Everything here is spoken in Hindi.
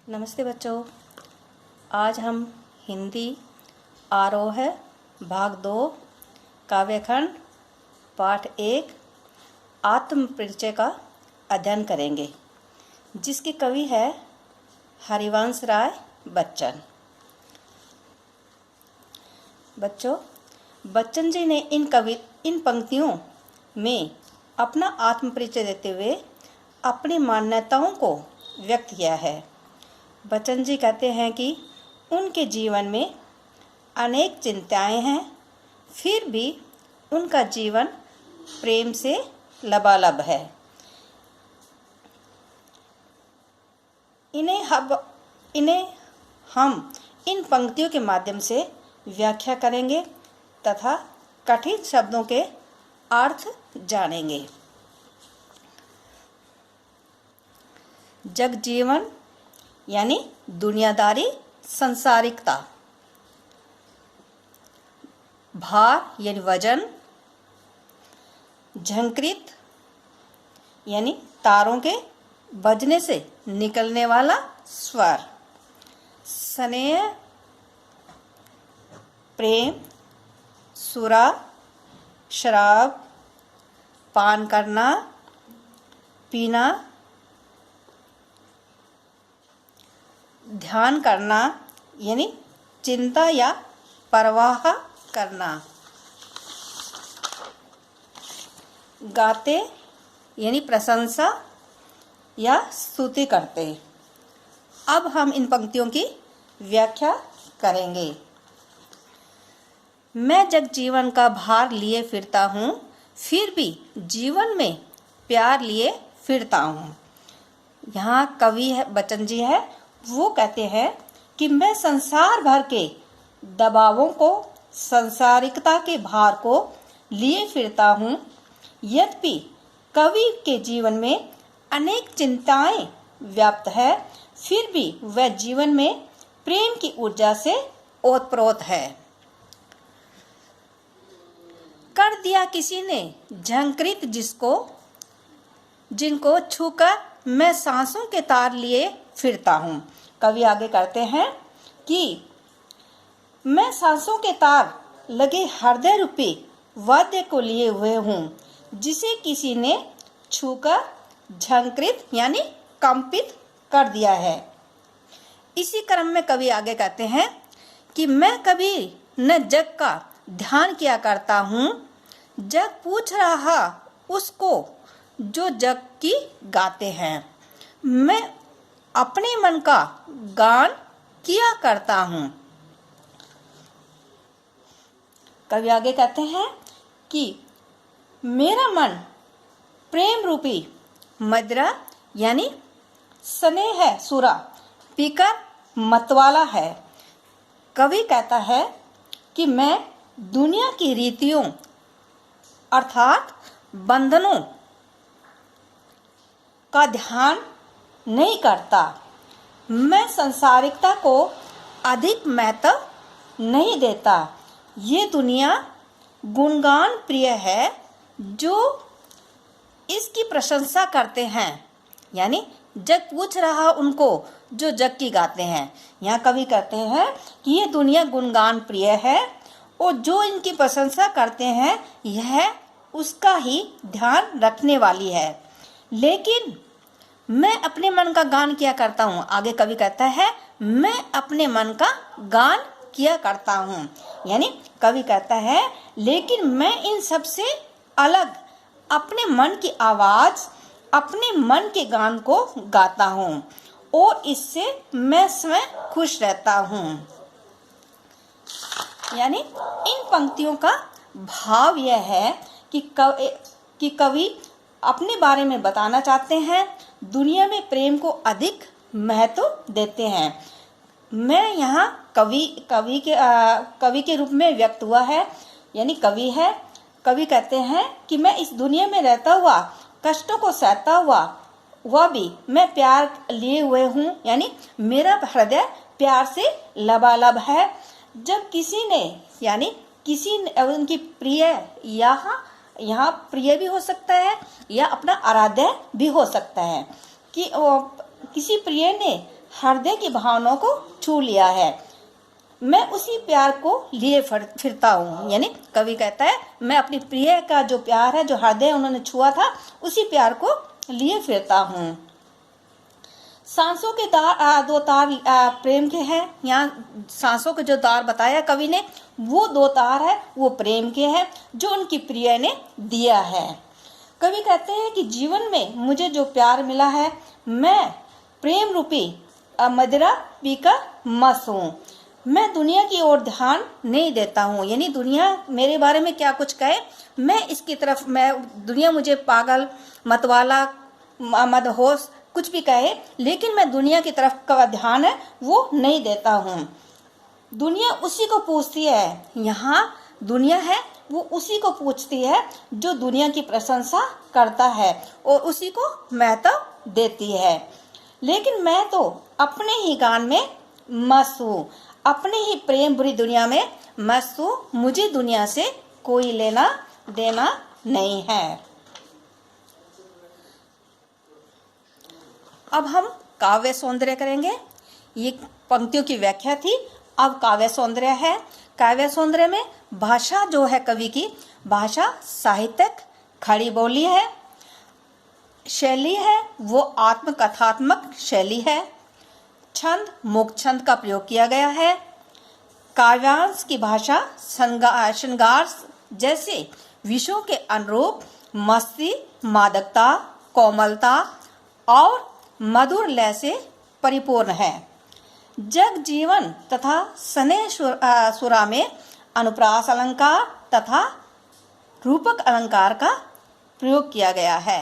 नमस्ते बच्चों। आज हम हिंदी आरोह भाग 2 काव्यखंड पाठ 1 आत्म परिचय का अध्ययन करेंगे, जिसके कवि है हरिवंश राय बच्चन। बच्चों, बच्चन जी ने इन पंक्तियों में अपना आत्म परिचय देते हुए अपनी मान्यताओं को व्यक्त किया है। बच्चन जी कहते हैं कि उनके जीवन में अनेक चिंताएं हैं, फिर भी उनका जीवन प्रेम से लबालब है। इन्हें हम इन पंक्तियों के माध्यम से व्याख्या करेंगे तथा कठिन शब्दों के अर्थ जानेंगे। जगजीवन यानी दुनियादारी, संसारिकता। भार यानी वजन। झंकृत यानी तारों के बजने से निकलने वाला स्वर। स्नेह, प्रेम, सुरा, शराब, पान करना, पीना, ध्यान करना यानी चिंता या परवाह करना। गाते यानी प्रशंसा या स्तुति करते। अब हम इन पंक्तियों की व्याख्या करेंगे। मैं जगजीवन का भार लिए फिरता हूँ, फिर भी जीवन में प्यार लिए फिरता हूँ। यहाँ कवि है बच्चन जी है, वो कहते हैं कि मैं संसार भर के दबावों को, संसारिकता के भार को लिए फिरता हूँ। यद्यपि कवि के जीवन में अनेक चिंताएं व्याप्त है, फिर भी वह जीवन में प्रेम की ऊर्जा से ओतप्रोत है। कर दिया किसी ने झंकृत जिनको छूकर मैं सांसों के तार लिए फिरता हूँ। कवि आगे करते हैं कि मैं सांसों के तार लगे हृदय रूपी वाद्य को लिए हुए हूँ, जिसे किसी ने छूकर झंकृत यानी कंपित कर दिया है। इसी क्रम में कवि आगे कहते हैं कि मैं कभी न जग का ध्यान किया करता हूँ, जग पूछ रहा उसको जो जग की गाते हैं। मैं अपने मन का गान किया करता हूँ। कवि आगे कहते हैं कि मेरा मन प्रेम रूपी मदिरा यानी स्नेह है सुरा पीकर मतवाला है। कवि कहता है कि मैं दुनिया की रीतियों अर्थात बंधनों का ध्यान नहीं करता। मैं संसारिकता को अधिक महत्व नहीं देता। ये दुनिया गुणगान प्रिय है, जो इसकी प्रशंसा करते हैं, यानी जग पूछ रहा उनको जो जग की गाते हैं। यहाँ कवि कहते हैं कि ये दुनिया गुणगान प्रिय है और जो इनकी प्रशंसा करते हैं यह उसका ही ध्यान रखने वाली है। लेकिन मैं अपने मन का गान किया करता हूँ। आगे कवि कहता है मैं अपने मन का गान किया करता हूँ, यानी कवि कहता है लेकिन मैं इन सब से अलग अपने मन की आवाज, अपने मन के गान को गाता हूँ और इससे मैं स्वयं खुश रहता हूँ। यानी इन पंक्तियों का भाव यह है कि कवि अपने बारे में बताना चाहते हैं, दुनिया में प्रेम को अधिक महत्व देते हैं। मैं यहाँ कवि के रूप में व्यक्त हुआ है, यानी कवि है। कवि कहते हैं कि मैं इस दुनिया में रहता हुआ, कष्टों को सहता हुआ भी मैं प्यार लिए हुए हूँ, यानी मेरा हृदय प्यार से लबालब है। जब किसी ने यानी उनकी प्रिय यहाँ प्रिय भी हो सकता है या अपना आराध्य भी हो सकता है कि किसी प्रिय ने हृदय की भावनाओं को छू लिया है। मैं उसी प्यार को लिए फिरता हूँ। यानी कवि कहता है मैं अपनी प्रिय का जो प्यार है, जो हृदय उन्होंने छुआ था, उसी प्यार को लिए फिरता हूँ। सांसों के दो तार प्रेम के हैं। यहाँ सांसों के जो तार बताया कवि ने, वो 2 तार है, वो प्रेम के हैं जो उनकी प्रिय ने दिया है। कवि कहते हैं कि जीवन में मुझे जो प्यार मिला है, मैं प्रेम रूपी मदिरा पीकर मस्त हूँ। मैं दुनिया की ओर ध्यान नहीं देता हूँ। यानी दुनिया मेरे बारे में क्या कुछ कहे, मैं इसकी तरफ, मैं दुनिया मुझे पागल, मतवाला, मदहोश कुछ भी कहे, लेकिन मैं दुनिया की तरफ का ध्यान है वो नहीं देता हूँ। दुनिया उसी को पूछती है, यहाँ दुनिया है वो उसी को पूछती है जो दुनिया की प्रशंसा करता है और उसी को महत्व देती है। लेकिन मैं तो अपने ही गान में मस्त हूँ, अपने ही प्रेम भरी दुनिया में मस्त हूँ। मुझे दुनिया से कोई लेना देना नहीं है। अब हम काव्य सौंदर्य करेंगे। ये पंक्तियों की व्याख्या थी, अब काव्य सौंदर्य है। काव्य सौंदर्य में भाषा जो है कवि की, भाषा साहित्यिक खड़ी बोली है। शैली है वो आत्मकथात्मक शैली है। छंद मुक्त छंद का प्रयोग किया गया है। काव्यांश की भाषा श्रृंगार जैसे विषयों के अनुरूप मस्ती, मादकता, कोमलता और मधुर लय से परिपूर्ण है। जग जीवन तथा सने सुरा में अनुप्रास अलंकार तथा रूपक अलंकार का प्रयोग किया गया है।